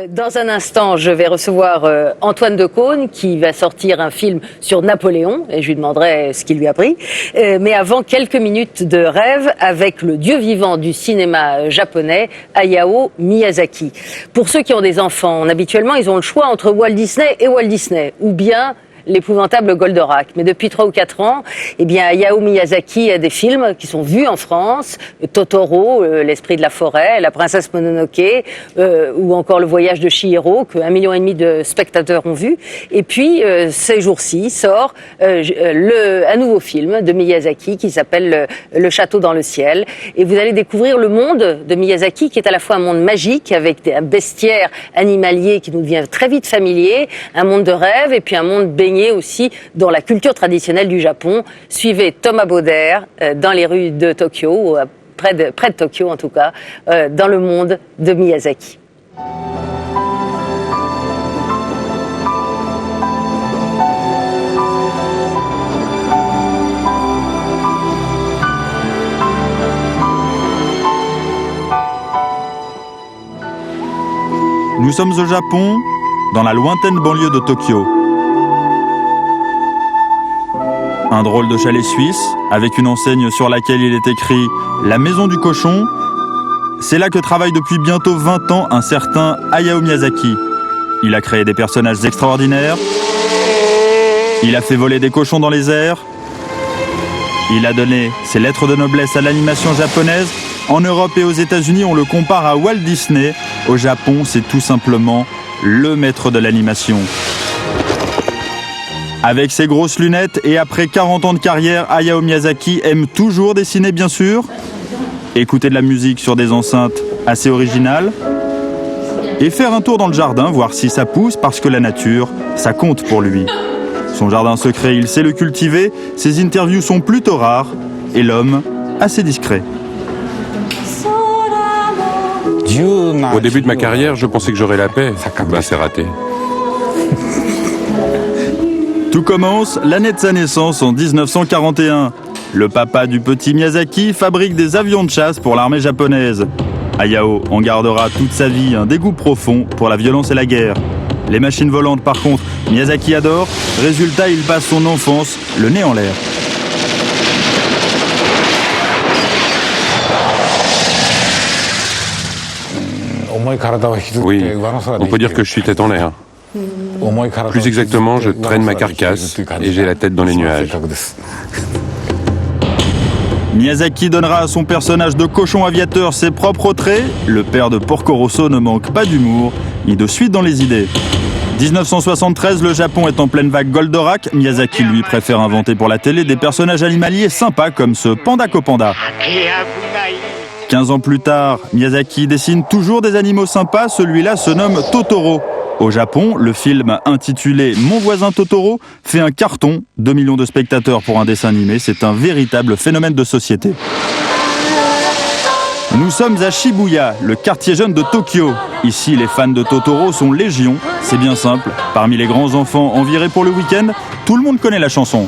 Dans un instant, je vais recevoir Antoine Decaune qui va sortir un film sur Napoléon et je lui demanderai ce qu'il lui a pris. Mais avant, quelques minutes de rêve avec le dieu vivant du cinéma japonais, Hayao Miyazaki. Pour ceux qui ont des enfants, habituellement, ils ont le choix entre Walt Disney et Walt Disney ou bien l'épouvantable Goldorak. Mais depuis 3 ou 4 ans, eh bien, Hayao Miyazaki a des films qui sont vus en France. Totoro, L'Esprit de la forêt, La princesse Mononoke, ou encore Le voyage de Chihiro, que 1,5 million de spectateurs ont vu. Et puis, ces jours-ci, sort un nouveau film de Miyazaki qui s'appelle Le château dans le ciel. Et vous allez découvrir le monde de Miyazaki, qui est à la fois un monde magique, avec un bestiaire animalier qui nous devient très vite familier, un monde de rêve, et puis un monde baigné aussi dans la culture traditionnelle du Japon. Suivez Thomas Bauder dans les rues de Tokyo, ou près de Tokyo en tout cas, dans le monde de Miyazaki. Nous sommes au Japon, dans la lointaine banlieue de Tokyo. Un drôle de chalet suisse, avec une enseigne sur laquelle il est écrit « La maison du cochon ». C'est là que travaille depuis bientôt 20 ans un certain Hayao Miyazaki. Il a créé des personnages extraordinaires. Il a fait voler des cochons dans les airs. Il a donné ses lettres de noblesse à l'animation japonaise. En Europe et aux États-Unis, on le compare à Walt Disney. Au Japon, c'est tout simplement le maître de l'animation. Avec ses grosses lunettes et après 40 ans de carrière, Hayao Miyazaki aime toujours dessiner, bien sûr, écouter de la musique sur des enceintes assez originales et faire un tour dans le jardin, voir si ça pousse, parce que la nature, ça compte pour lui. Son jardin secret, il sait le cultiver, ses interviews sont plutôt rares et l'homme, assez discret. Au début de ma carrière, je pensais que j'aurais la paix. Ben, c'est raté. Tout commence l'année de sa naissance en 1941. Le papa du petit Miyazaki fabrique des avions de chasse pour l'armée japonaise. Hayao en gardera toute sa vie un dégoût profond pour la violence et la guerre. Les machines volantes, par contre, Miyazaki adore. Résultat, il passe son enfance le nez en l'air. Oui, on peut dire que je suis tête en l'air. Plus exactement, je traîne ma carcasse et j'ai la tête dans les nuages. Miyazaki donnera à son personnage de cochon aviateur ses propres traits. Le père de Porco Rosso ne manque pas d'humour, ni de suite dans les idées. 1973, le Japon est en pleine vague Goldorak. Miyazaki, lui, préfère inventer pour la télé des personnages animaliers sympas comme ce Panda Copanda. 15 ans plus tard, Miyazaki dessine toujours des animaux sympas. Celui-là se nomme Totoro. Au Japon, le film intitulé Mon voisin Totoro fait un carton. 2 millions de spectateurs pour un dessin animé, c'est un véritable phénomène de société. Nous sommes à Shibuya, le quartier jeune de Tokyo. Ici, les fans de Totoro sont légion. C'est bien simple. Parmi les grands enfants en virée pour le week-end, tout le monde connaît la chanson.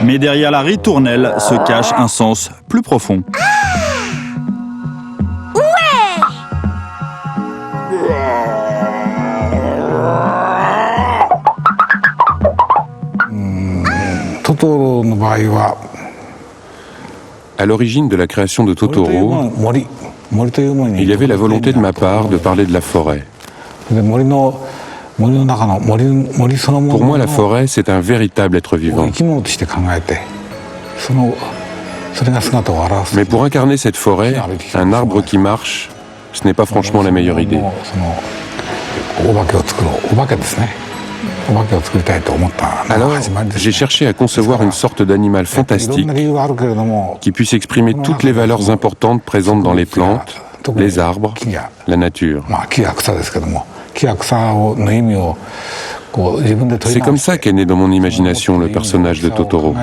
Mais derrière la ritournelle se cache un sens plus profond. À l'origine de la création de Totoro, il y avait la volonté de ma part de parler de la forêt. Pour moi, la forêt, c'est un véritable être vivant. Mais pour incarner cette forêt, un arbre qui marche, ce n'est pas franchement la meilleure idée. Alors, j'ai cherché à concevoir une sorte d'animal fantastique qui puisse exprimer toutes les valeurs importantes présentes dans les plantes, les arbres, la nature. C'est comme ça qu'est né dans mon imagination le personnage de Totoro.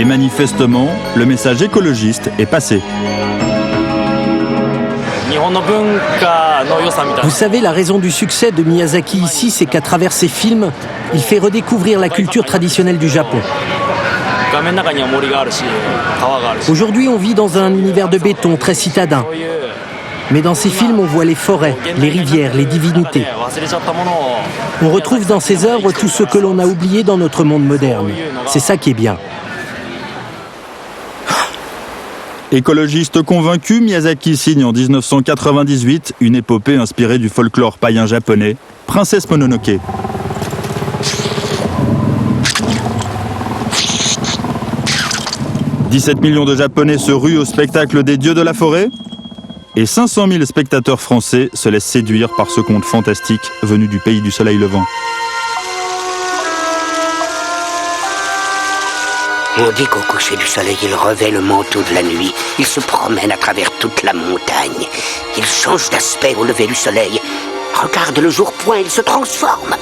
Et manifestement, le message écologiste est passé. Vous savez, la raison du succès de Miyazaki ici, c'est qu'à travers ses films, il fait redécouvrir la culture traditionnelle du Japon. Aujourd'hui, on vit dans un univers de béton très citadin. Mais dans ses films, on voit les forêts, les rivières, les divinités. On retrouve dans ses œuvres tout ce que l'on a oublié dans notre monde moderne. C'est ça qui est bien. Écologiste convaincu, Miyazaki signe en 1998 une épopée inspirée du folklore païen japonais, Princesse Mononoke. « 17 millions de Japonais se ruent au spectacle des dieux de la forêt et 500 000 spectateurs français se laissent séduire par ce conte fantastique venu du pays du soleil levant. » On dit qu'au coucher du soleil, il revêt le manteau de la nuit. Il se promène à travers toute la montagne. Il change d'aspect au lever du soleil. Regarde le jour point, il se transforme.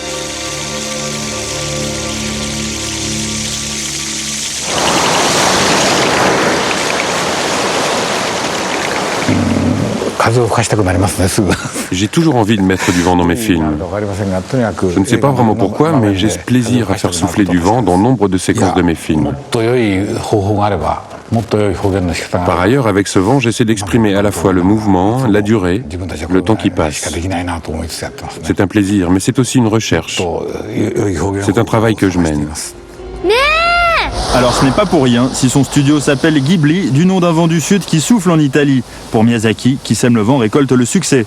J'ai toujours envie de mettre du vent dans mes films. Je ne sais pas vraiment pourquoi, mais j'ai ce plaisir à faire souffler du vent dans nombre de séquences de mes films. Par ailleurs, avec ce vent, j'essaie d'exprimer à la fois le mouvement, la durée, le temps qui passe. C'est un plaisir, mais c'est aussi une recherche. C'est un travail que je mène. Alors ce n'est pas pour rien si son studio s'appelle Ghibli, du nom d'un vent du sud qui souffle en Italie. Pour Miyazaki, qui sème le vent récolte le succès.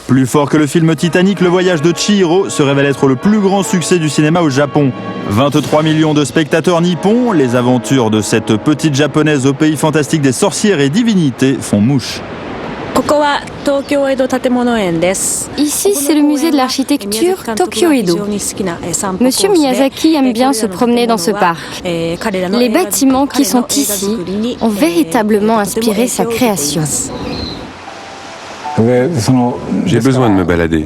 Plus fort que le film Titanic, Le Voyage de Chihiro se révèle être le plus grand succès du cinéma au Japon. 23 millions de spectateurs nippons, les aventures de cette petite japonaise au pays fantastique des sorcières et divinités font mouche. Ici, c'est le musée de l'architecture Tokyo Edo. Monsieur Miyazaki aime bien se promener dans ce parc. Les bâtiments qui sont ici ont véritablement inspiré sa création. J'ai besoin de me balader.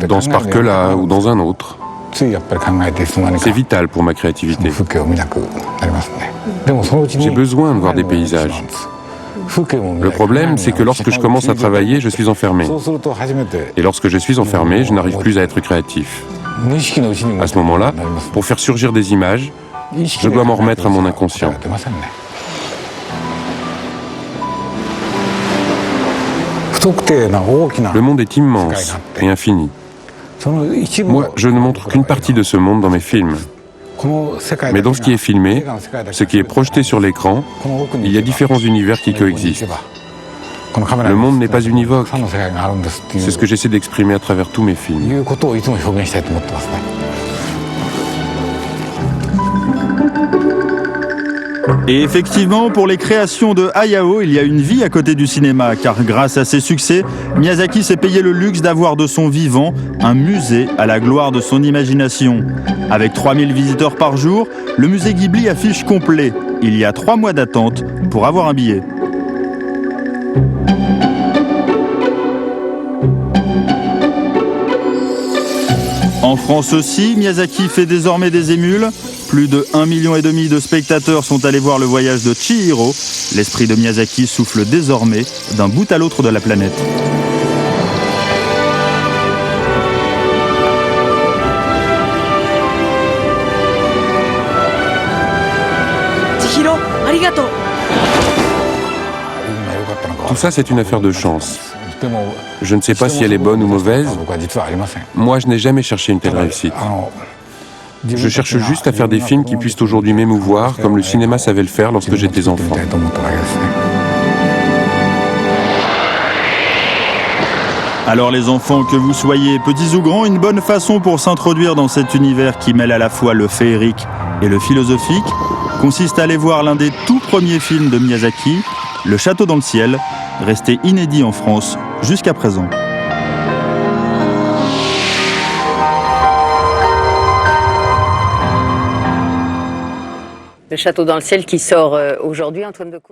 Dans ce parc-là ou dans un autre. C'est vital pour ma créativité. J'ai besoin de voir des paysages. Le problème, c'est que lorsque je commence à travailler, je suis enfermé. Et lorsque je suis enfermé, je n'arrive plus à être créatif. À ce moment-là, pour faire surgir des images, je dois m'en remettre à mon inconscient. Le monde est immense et infini. Moi, je ne montre qu'une partie de ce monde dans mes films. Mais dans ce qui est filmé, ce qui est projeté sur l'écran, il y a différents univers qui coexistent. Le monde n'est pas univoque. C'est ce que j'essaie d'exprimer à travers tous mes films. Et effectivement, pour les créations de Hayao, il y a une vie à côté du cinéma, car grâce à ses succès, Miyazaki s'est payé le luxe d'avoir de son vivant un musée à la gloire de son imagination. Avec 3000 visiteurs par jour, le musée Ghibli affiche complet. Il y a 3 mois d'attente pour avoir un billet. En France aussi, Miyazaki fait désormais des émules. Plus de 1,5 million de spectateurs sont allés voir Le Voyage de Chihiro. L'esprit de Miyazaki souffle désormais d'un bout à l'autre de la planète. Tout ça, c'est une affaire de chance. Je ne sais pas si elle est bonne ou mauvaise. Moi, je n'ai jamais cherché une telle réussite. Je cherche juste à faire des films qui puissent aujourd'hui m'émouvoir, comme le cinéma savait le faire lorsque j'étais enfant. Alors les enfants, que vous soyez petits ou grands, une bonne façon pour s'introduire dans cet univers qui mêle à la fois le féerique et le philosophique consiste à aller voir l'un des tout premiers films de Miyazaki, Le Château dans le ciel, resté inédit en France jusqu'à présent. Le Château dans le ciel qui sort aujourd'hui, Antoine Decaune.